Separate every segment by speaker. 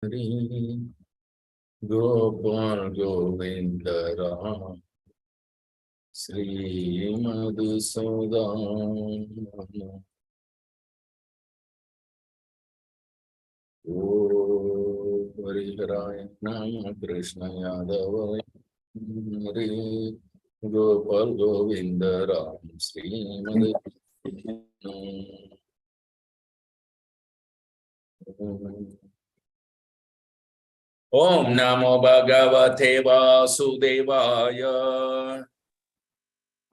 Speaker 1: Hare Gopal Govinda Ram Sri Madhusudan O Hariharaya Nama Krishna Yadavaya Hare Gopal Govinda Ram Sri Madhusudan Om Namo Bhagavate Vasudevaya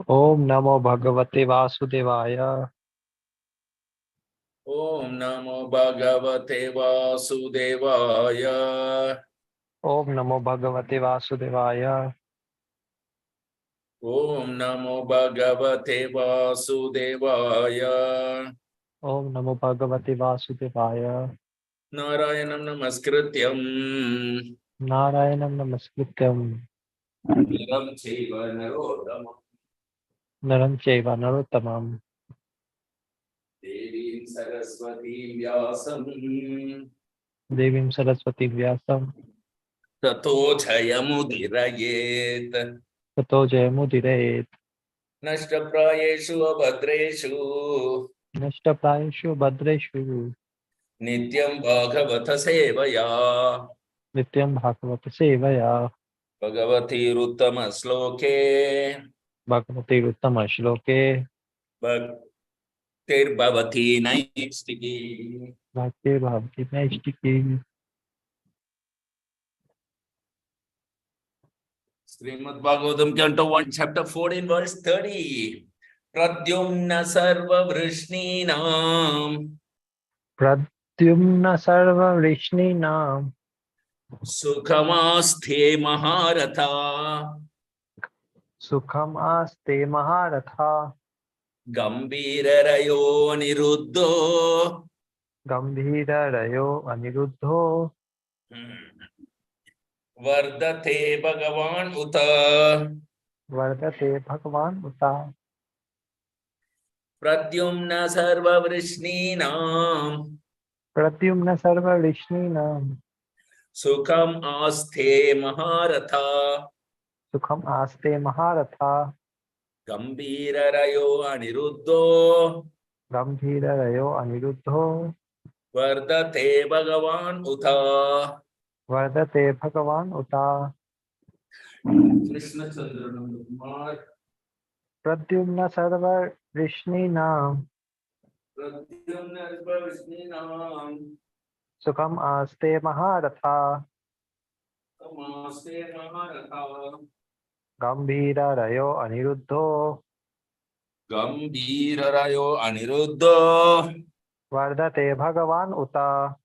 Speaker 2: Om Namo Bhagavate Vasudevaya.
Speaker 1: Om Namo Bhagavate Vasudevaya
Speaker 2: Om Namo Bhagavate Vasudevaya.
Speaker 1: Om Namo Bhagavate Vasudevaya
Speaker 2: Om Namo Bhagavate Vasudevaya.
Speaker 1: Narayanam Namaskrityam
Speaker 2: Narayanam Namaskrityam.
Speaker 1: Naram Chaiva Narottamam
Speaker 2: Naram Chaiva Narottamam.
Speaker 1: Devim Saraswati Vyasam
Speaker 2: Devim Saraswati Vyasam.
Speaker 1: Tato Jayamudirayet
Speaker 2: Tato Jayamudire.
Speaker 1: Nashtaprayeshu Abhadreshu
Speaker 2: Nashtaprayeshu Bhadreshu.
Speaker 1: Nityam Bhagavata Sevaya
Speaker 2: Nityam Bhagavata Sevaya.
Speaker 1: Bhagavati Ruttama Sloke
Speaker 2: Bhagavate Uttama Shloke.
Speaker 1: Bhaktir Bhavati Naistiki
Speaker 2: Bhakti Bhavati Naistiki.
Speaker 1: Srimad Bhagavatam Canto 1 Chapter 14 Verse 30 Pradyumna Sarva Vrishninam
Speaker 2: Pradyumna Sarva Vrishninam.
Speaker 1: Sukhamaste Maharatha
Speaker 2: Sukham Aste Maharatha.
Speaker 1: Gambhira Niruddho
Speaker 2: Gambhira Rayo Aniruddho.
Speaker 1: Vardate Bhagavan Uta
Speaker 2: Vardate Bhagavan Uta.
Speaker 1: Pradyumna Sarva Vrishninam
Speaker 2: Pradyumna Sarva Vrishninam.
Speaker 1: Sukham Aste Maharatha
Speaker 2: Sukham Aste Maharatha.
Speaker 1: Gambhira Niruddho
Speaker 2: Gambhira Rayo Aniruddho.
Speaker 1: Vardate Bhagavan Uta
Speaker 2: Vardate Bhagavan Uta.
Speaker 1: Krishna Chandranam Kumar
Speaker 2: Pradyumna Sarva Vrishninam.
Speaker 1: Pradyumna Sarva Vrishninam
Speaker 2: Sukham Aste Maharatha.
Speaker 1: Namaste Maharatha
Speaker 2: Gambhira Rayo Aniruddho.
Speaker 1: Gambhira Niruddho
Speaker 2: Vardate Bhagavan Uta.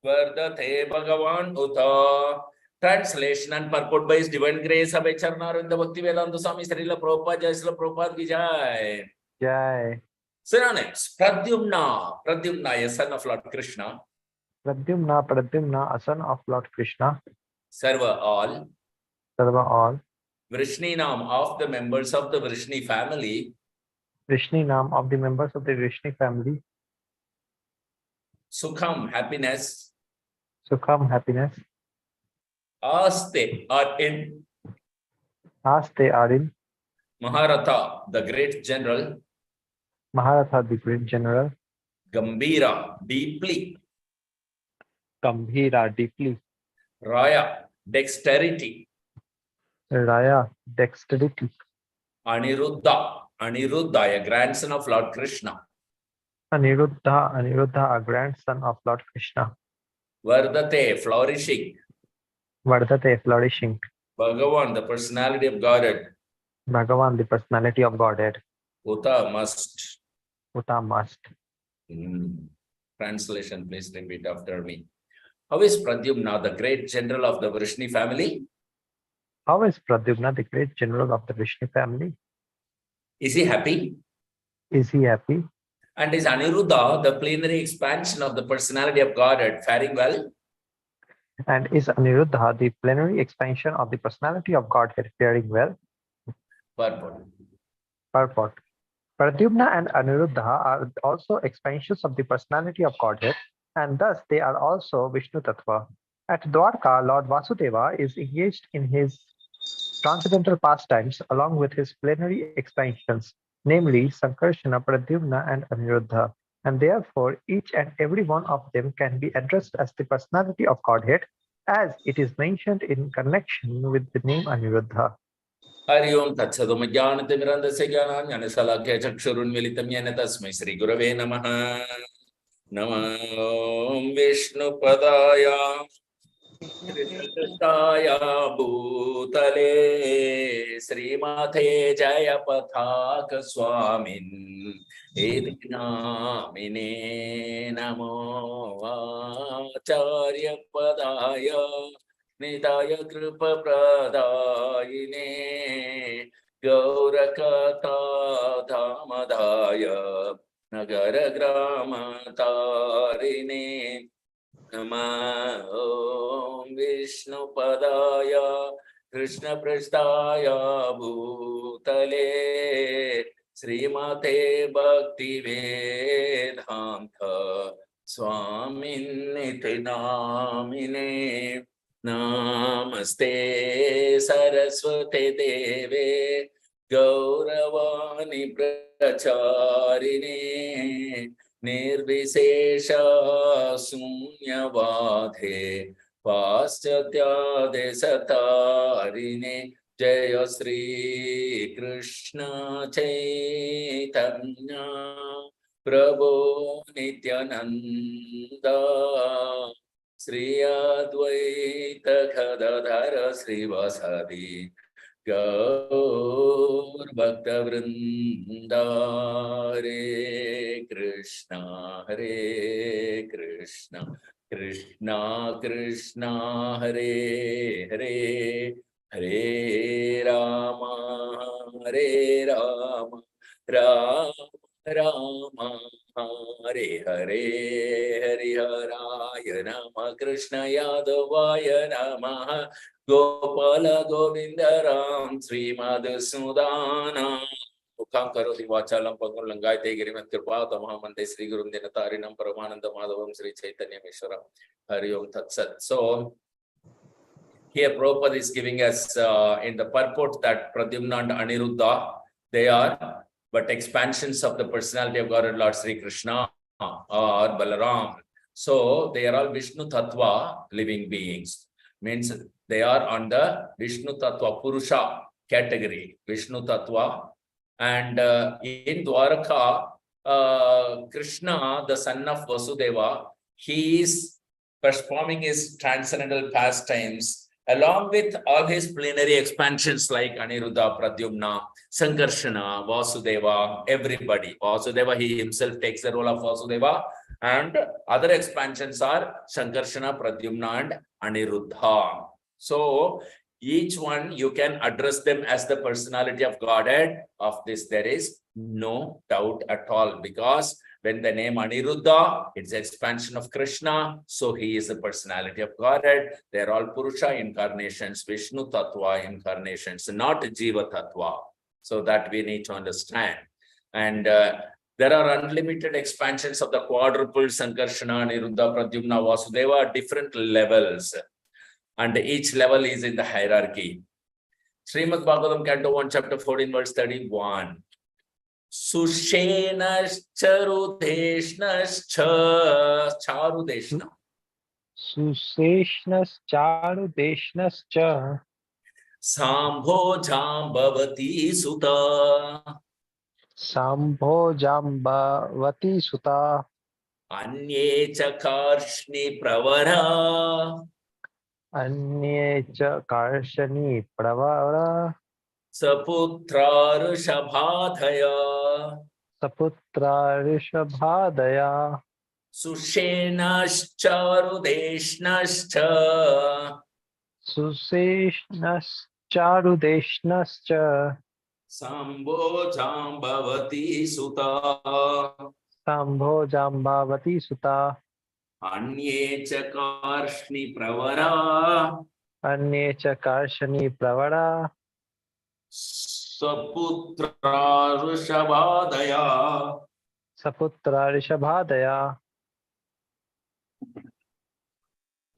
Speaker 1: Vardate Bhagavan Uta. Translation and purport by His Divine Grace of Charnarinda Bhakti Vedanta Swami Srila Prabhupada Jai Srila Prabhupada Ki Jai.
Speaker 2: Jai.
Speaker 1: Synonyms. Pradyumna. Pradyumna, a son of Lord Krishna.
Speaker 2: Pradyumna, a son of Lord Krishna.
Speaker 1: Sarva, all.
Speaker 2: Sarva, all.
Speaker 1: Vrishninam, of the members of the Vrishni family.
Speaker 2: Vrishninam, of the members of the Vrishni family.
Speaker 1: Sukham, happiness.
Speaker 2: Sukham, happiness.
Speaker 1: Aste, are in.
Speaker 2: Aste are in.
Speaker 1: Maharatha, the great general.
Speaker 2: Maharatha, the great general.
Speaker 1: Gambhira, deeply.
Speaker 2: Gambhira, deeply.
Speaker 1: Raya, dexterity.
Speaker 2: Raya, dexterity.
Speaker 1: Aniruddha, Aniruddha, a grandson of Lord Krishna.
Speaker 2: Aniruddha, a grandson of Lord Krishna.
Speaker 1: Vardate, flourishing.
Speaker 2: Vardate, flourishing.
Speaker 1: Bhagavan, the personality of Godhead.
Speaker 2: Bhagavan, the personality of Godhead.
Speaker 1: Uta, must.
Speaker 2: Uta, must.
Speaker 1: Translation, please repeat after me. How is Pradyumna, the great general of the Vrishni family?
Speaker 2: How is Pradyumna, the great general of the Vrishni family?
Speaker 1: Is he happy?
Speaker 2: Is he happy?
Speaker 1: And is Aniruddha, the plenary expansion of the personality of Godhead, faring well?
Speaker 2: And is Aniruddha, the plenary expansion of the personality of Godhead, faring well?
Speaker 1: Purport.
Speaker 2: Purport. Pradyumna and Aniruddha are also expansions of the personality of Godhead, and thus they are also Vishnu Tattva. At Dwarka, Lord Vasudeva is engaged in his transcendental pastimes along with his plenary expansions, namely Sankarshana, Pradyumna, and Aniruddha, and therefore each and every one of them can be addressed as the personality of Godhead, as it is mentioned in connection with the name Aniruddha.
Speaker 1: Hari ओम तत्सदोम ज्ञानतिमिरन्धस्य ज्ञानाञ्जनशलाकया चक्षुरुन्मीलितं येन तस्मै श्रीगुरवे नमः। नमो विष्णुपदाय कृष्णकृष्णाय भूतले श्रीमाते जयपताक स्वामिन् इति नामिने नमो आचार्यपदाय निताय कृपप्रदायिने गौरकथा धामदाय नगरग्रामतारिणे नमः ॐ विष्णुपदाय कृष्णपृष्ठाय भूतले श्रीमते भक्तिवेदान्त स्वामिन्निति नामिने नमस्ते सरस्वते देवे गौरवाणी प्रचारिणे निर्विशेष शून्यवादे पाश्चात्यादेशतारिणे जय श्री कृष्ण चैतन्य प्रभो नित्यानंद श्री अद्वैत गदाधर श्रीवासादि गौर भक्तवृंद हरे कृष्णा कृष्णा कृष्णा हरे हरे हरे राम राम राम हरे हरे हरिहराय नमः कृष्ण यादवाय नमः गोपाल गोविंद राम श्रीमधुसूदना मुखां करोति वाचालं पंगुं लंघयते गिरिं कृपातमहं वन्दे श्रीगुरुं दिनतारिणं परमानंद माधवं श्री चैतन्यमीश्वरं हरि ओम तत्सत्. So here Prabhupada is giving us in the purport that Pradyumna and Aniruddha, they are but expansions of the personality of God and Lord Sri Krishna or Balaram. So they are all Vishnu Tattva living beings. Means they are on the Vishnu Tattva Purusha category, Vishnu Tattva. And in Dwaraka, Krishna, the son of Vasudeva, he is performing his transcendental pastimes along with all his plenary expansions like Aniruddha, Pradyumna, Sankarshana, Vasudeva, everybody. Vasudeva, he himself takes the role of Vasudeva, and other expansions are Sankarshana, Pradyumna, and Aniruddha. So each one you can address them as the personality of Godhead. Of this there is no doubt at all, because when the name Aniruddha, it's expansion of Krishna, so he is the personality of Godhead. They're all Purusha incarnations, Vishnu Tattva incarnations, not Jiva Tattva. So that we need to understand. And there are unlimited expansions of the quadruple Sankarshana, Aniruddha, Pradyumna, Vasudeva, different levels. And each level is in the hierarchy. Srimad Bhagavatam, Canto 1, Chapter 14, verse 31. Sushena Charudeshna.
Speaker 2: Suseshnascharudeshnascha.
Speaker 1: Sambho Jambavati Sutta.
Speaker 2: Sambho Jambavati Sutta.
Speaker 1: Anye Chakarshni Pravara.
Speaker 2: Anye cha Karshani Pravara.
Speaker 1: Saputra Rishabhadaya.
Speaker 2: Saputra Rishabhadaya.
Speaker 1: Sushenascharudešnascha.
Speaker 2: Suseshnascharudeshnascha.
Speaker 1: Sambho Jambavati Sutta.
Speaker 2: Sambho Jambavati Sutta.
Speaker 1: Anye Chakarshni Pravara.
Speaker 2: Anye cha Karshani Pravara.
Speaker 1: Saputra Rishabhadaya.
Speaker 2: Saputra Rishabhadaya.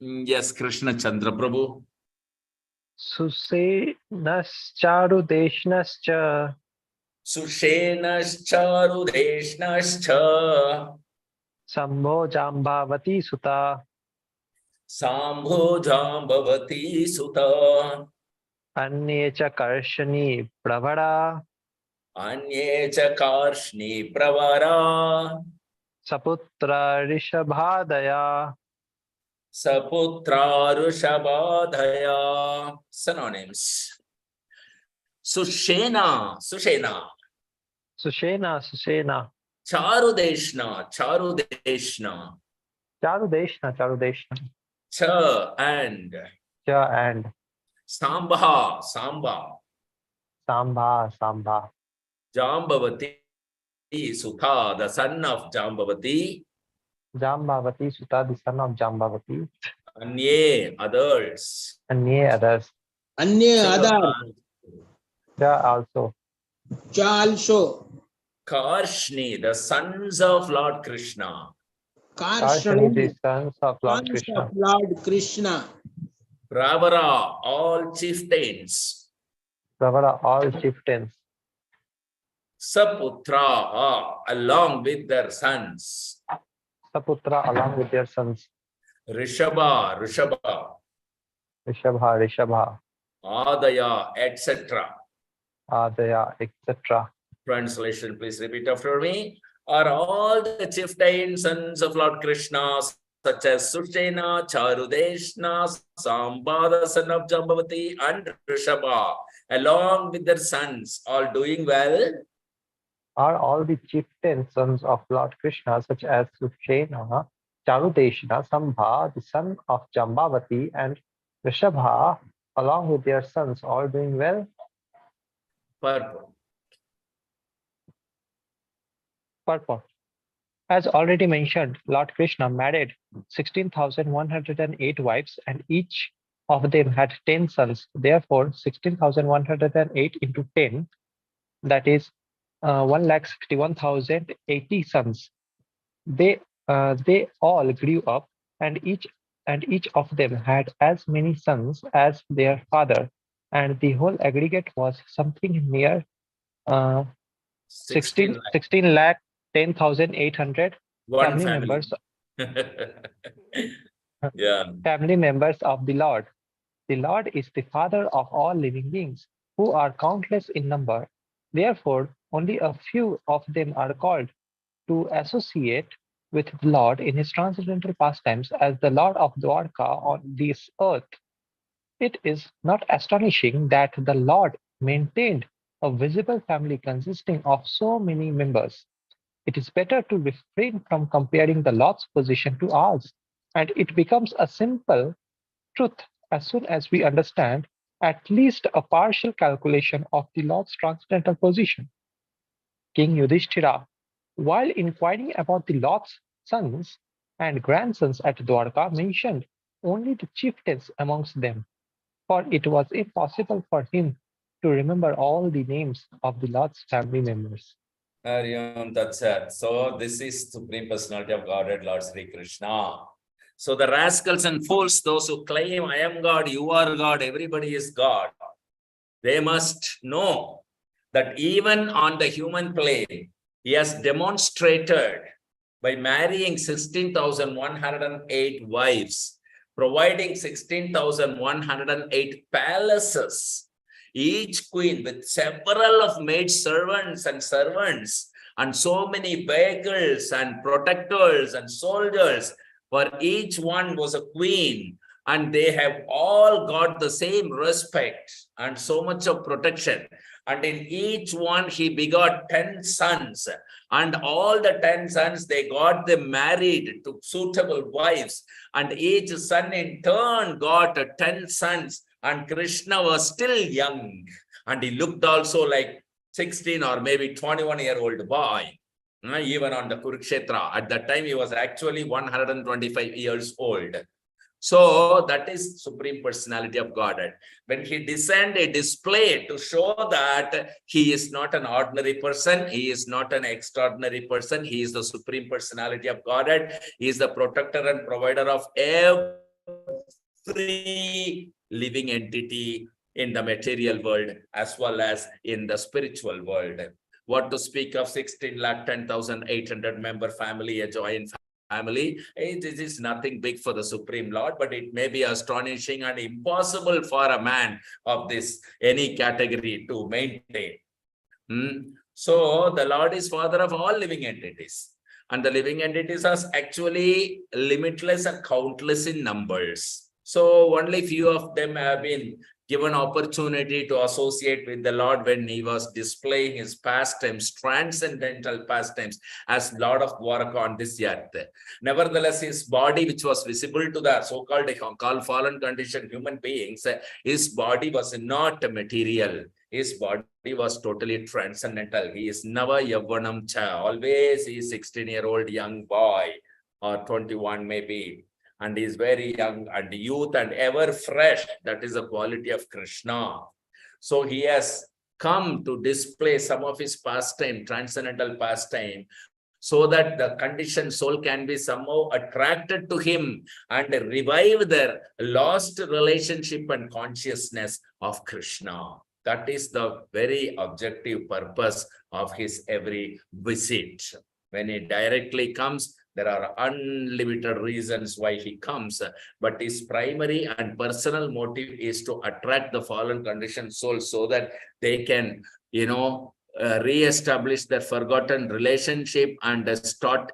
Speaker 1: Yes, Krishna Chandra Prabhu.
Speaker 2: Susenascharudešnascha
Speaker 1: Sushenascharudešnascha
Speaker 2: Sambho Jambavati Suta
Speaker 1: Sambhojambavati Sutta
Speaker 2: Anye cha Karshani Pravara
Speaker 1: Anye cha Karshni Pravara
Speaker 2: Saputra Rishabhadaya.
Speaker 1: Saputra Rushabadhaya. Synonyms. Sushena, Sushena.
Speaker 2: Susena.
Speaker 1: Charudeshna, Charudeshna.
Speaker 2: Charudeshna.
Speaker 1: Cha and
Speaker 2: Cha and
Speaker 1: Sambha, Samba.
Speaker 2: Sambha.
Speaker 1: Jambavati Sutha, the son of Jambavati.
Speaker 2: Jambavati Suta, the son of Jambavati.
Speaker 1: Anye, others.
Speaker 2: Anye, others.
Speaker 3: Anye other.
Speaker 2: Cha also.
Speaker 3: Cha also.
Speaker 1: Karshni, the sons of Lord Krishna.
Speaker 2: Karshani, the sons of Lord
Speaker 3: Sons
Speaker 2: Krishna.
Speaker 3: of Lord Krishna.
Speaker 1: Pravara, all chieftains.
Speaker 2: Pravara, all chieftains.
Speaker 1: Saputra, along with their sons.
Speaker 2: Saputra, along with their sons.
Speaker 1: Rishabha,
Speaker 2: Rishabha.
Speaker 1: Adaya, etc.
Speaker 2: Adaya, etc.
Speaker 1: Translation, please repeat after me. Are all the chieftain sons of Lord Krishna, such as Sushena, Charudeshna, Samba, the son of Jambavati, and Rishabha, along with their sons, all doing well?
Speaker 2: Are all the chieftain sons of Lord Krishna, such as Sushena, Charudeshna, Sambha, the son of Jambavati, and Rishabha, along with their sons, all doing well? Purport. As already mentioned, Lord Krishna married 16,108 wives, and each of them had 10 sons. Therefore, 16,108 into 10, that is 1,61,080 sons. They all grew up, and each of them had as many sons as their father, and the whole aggregate was something near 16 lakh 10,800 family members.
Speaker 1: Yeah.
Speaker 2: Family members of the Lord. The Lord is the Father of all living beings, who are countless in number. Therefore, only a few of them are called to associate with the Lord in his transcendental pastimes as the Lord of Dwarka on this earth. It is not astonishing that the Lord maintained a visible family consisting of so many members. It is better to refrain from comparing the Lord's position to ours, and it becomes a simple truth as soon as we understand at least a partial calculation of the Lord's transcendental position. King Yudhishthira, while inquiring about the Lord's sons and grandsons at Dwarka, mentioned only the chieftains amongst them, for it was impossible for him to remember all the names of the Lord's family members.
Speaker 1: That's it. So this is Supreme Personality of Godhead, Lord Sri Krishna. So the rascals and fools, those who claim I am God, you are God, everybody is God, they must know that even on the human plane, he has demonstrated by marrying 16,108 wives, providing 16,108 palaces, each queen with several of maid servants, and so many vehicles and protectors and soldiers. For each one was a queen, and they have all got the same respect and so much of protection. And in each one, he begot 10 sons, and all the 10 sons, they got them married to suitable wives, and each son in turn got 10 sons, and Krishna was still young, and he looked also like 16 or maybe 21-year-old boy. Even on the Kurukshetra, at that time, he was actually 125 years old. So that is Supreme Personality of Godhead. When he descended, a display to show that he is not an ordinary person, he is not an extraordinary person, he is the Supreme Personality of Godhead, he is the protector and provider of everything free living entity in the material world as well as in the spiritual world. What to speak of 16,10,800 member family, a joint family? This is nothing big for the Supreme Lord, but it may be astonishing and impossible for a man of this any category to maintain. So the Lord is Father of all living entities. And the living entities are actually limitless and countless in numbers. So only few of them have been given opportunity to associate with the Lord when he was displaying his pastimes, transcendental pastimes, as Lord of Dwarka on this earth. Nevertheless, his body, which was visible to the so-called fallen conditioned human beings, his body was not material. His body was totally transcendental. He is Nava Yavvanam Cha. Always he is 16-year-old young boy or 21 maybe. And he is very young and youth and ever fresh. That is the quality of Krishna. So he has come to display some of his pastime, transcendental pastime, so that the conditioned soul can be somehow attracted to him and revive their lost relationship and consciousness of Krishna. That is the very objective purpose of his every visit. When he directly comes, there are unlimited reasons why he comes, but his primary and personal motive is to attract the fallen conditioned soul so that they can, re-establish their forgotten relationship and start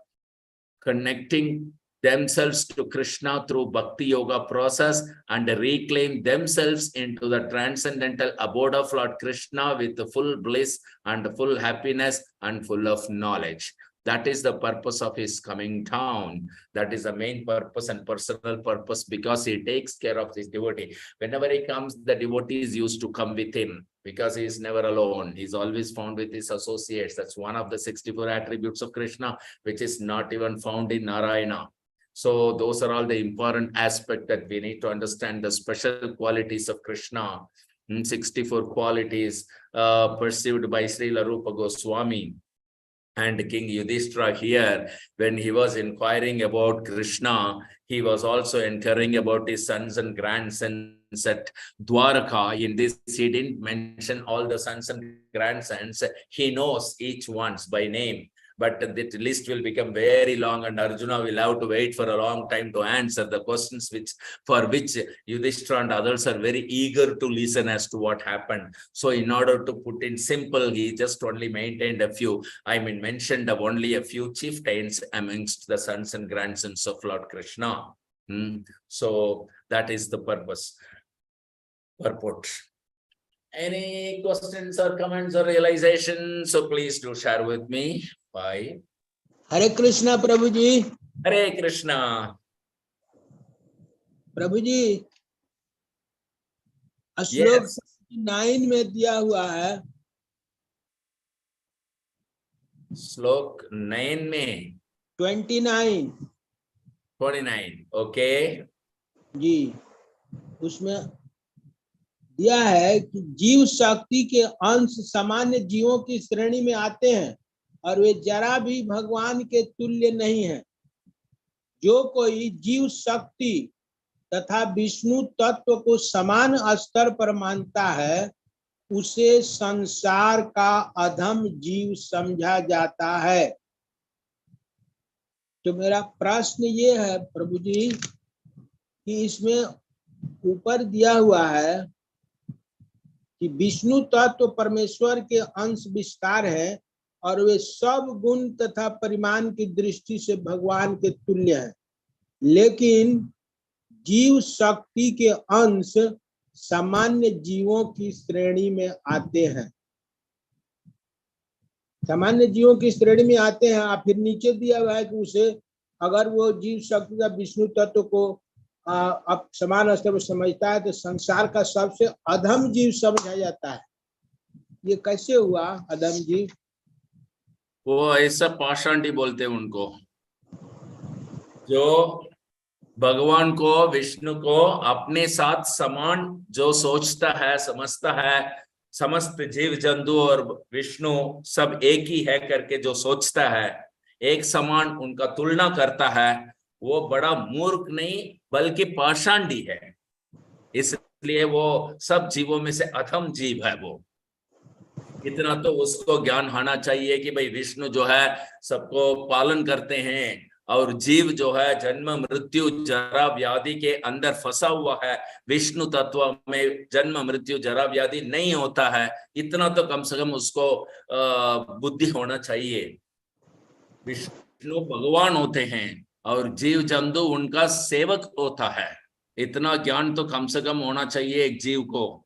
Speaker 1: connecting themselves to Krishna through Bhakti Yoga process and reclaim themselves into the transcendental abode of Lord Krishna with the full bliss and full happiness and full of knowledge. That is the purpose of his coming down. That is the main purpose and personal purpose, because he takes care of his devotee. Whenever he comes, the devotees used to come with him because he is never alone. He's always found with his associates. That's one of the 64 attributes of Krishna, which is not even found in Narayana. So those are all the important aspects that we need to understand, the special qualities of Krishna. 64 qualities perceived by Srila Rupa Goswami. And King Yudhishthira here, when he was inquiring about Krishna, he was also inquiring about his sons and grandsons at Dwarka. In this, he didn't mention all the sons and grandsons. He knows each one's by name. But the list will become very long and Arjuna will have to wait for a long time to answer the questions for which Yudhishthira and others are very eager to listen as to what happened. So in order to put in simple, he just only mentioned only a few chieftains amongst the sons and grandsons of Lord Krishna. So that is the purpose. Purport. Any questions or comments or realizations? So please do share with me. Bye.
Speaker 3: Hare Krishna Prabhu ji.
Speaker 1: Hare Krishna.
Speaker 3: प्रभु जी, श्लोक
Speaker 1: Yes.
Speaker 3: 9 में दिया हुआ है।
Speaker 1: श्लोक 9 में
Speaker 3: 29
Speaker 1: okay
Speaker 3: जी, उसमें दिया है कि जीव शक्ति के अंश सामान्य जीवों की श्रेणी में आते हैं और वे जरा भी भगवान के तुल्य नहीं है। जो कोई जीव शक्ति तथा विष्णु तत्व को समान स्तर पर मानता है, उसे संसार का अधम जीव समझा जाता है। तो मेरा प्रश्न ये है प्रभु जी कि इसमें ऊपर दिया हुआ है कि विष्णु तत्व परमेश्वर के अंश विस्तार है और वे सब गुण तथा परिमाण की दृष्टि से भगवान के तुल्य है, लेकिन जीव शक्ति के अंश सामान्य जीवों की श्रेणी में आते हैं। सामान्य जीवों की श्रेणी में आते हैं। आप फिर नीचे दिया हुआ है कि उसे अगर वो जीव शक्ति या विष्णु तत्व को अब समान स्तर पर समझता है तो संसार का सबसे अधम जीव समझा जाता है। ये कैसे हुआ अधम जीव?
Speaker 1: वो ऐसा पाषांडी बोलते हैं उनको, जो भगवान को विष्णु को अपने साथ समान जो सोचता है, समझता है, समस्त जीव जंतु और विष्णु सब एक ही है करके जो सोचता है, एक समान उनका तुलना करता है, वो बड़ा मूर्ख नहीं बल्कि पाषांडी है, इसलिए वो सब जीवों में से अधम जीव है। वो इतना तो उसको ज्ञान होना चाहिए कि भाई विष्णु जो है सबको पालन करते हैं, और जीव जो है जन्म मृत्यु जरा व्याधि के अंदर फंसा हुआ है। विष्णु तत्व में जन्म मृत्यु जरा व्याधि नहीं होता है, इतना तो कम से कम उसको बुद्धि होना चाहिए। विष्णु भगवान होते हैं और जीव जंतु उनका सेवक होता है, इतना ज्ञान तो कम से कम होना चाहिए एक जीव को।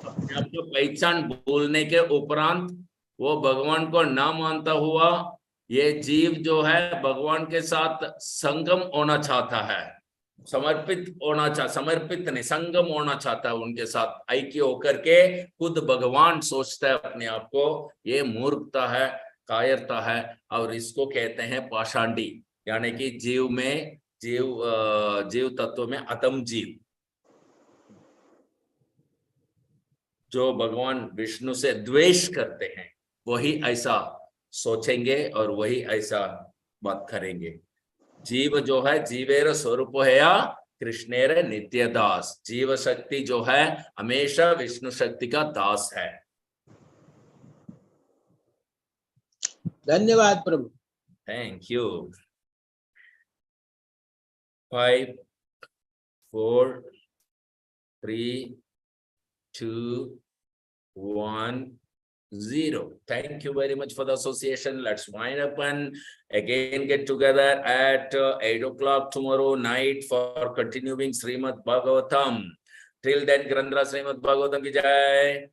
Speaker 1: अपने आप को पहचान बोलने के उपरांत वो भगवान को ना मानता हुआ ये जीव जो है भगवान के साथ संगम होना चाहता है, समर्पित नहीं, संगम होना चाहता है, उनके साथ ऐक्य होकर के खुद भगवान सोचता है अपने आप को। ये मूर्खता है, कायरता है, और इसको कहते हैं पाषांडी, यानी कि जीव तत्व में अधम जीव। जो भगवान विष्णु से द्वेष करते हैं वही ऐसा सोचेंगे और वही ऐसा बात करेंगे। जीव जो है जीवेर स्वरूप है कृष्णेर नित्य दास, जीव शक्ति जो है हमेशा विष्णु शक्ति का दास है।
Speaker 3: धन्यवाद प्रभु।
Speaker 1: Thank you. 5 4 3 2 1 0. Thank you very much for the association. Let's wind up and again get together at 8 o'clock tomorrow night for continuing Srimad Bhagavatam. Till then, Grandra Srimad Bhagavatam ki jai.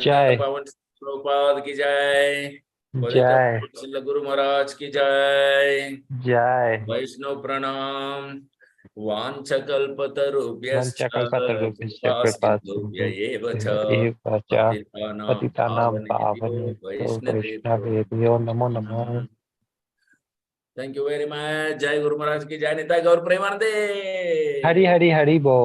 Speaker 2: Jai.
Speaker 1: Pavan Prabhupada ki jai.
Speaker 2: Jai.
Speaker 1: Guru Maharaj ki jai.
Speaker 2: Jai.
Speaker 1: Vaishnav Pranam. वाञ्छकल्पतरुभ्यश्च
Speaker 2: पतितानां पावनेभ्यो वैष्णवेभ्यो नमो नमः।
Speaker 1: Thank you very much. जय गुरु महाराज की जय। निताई गौर प्रेमानंदे।
Speaker 2: हरि हरि हरि बोल।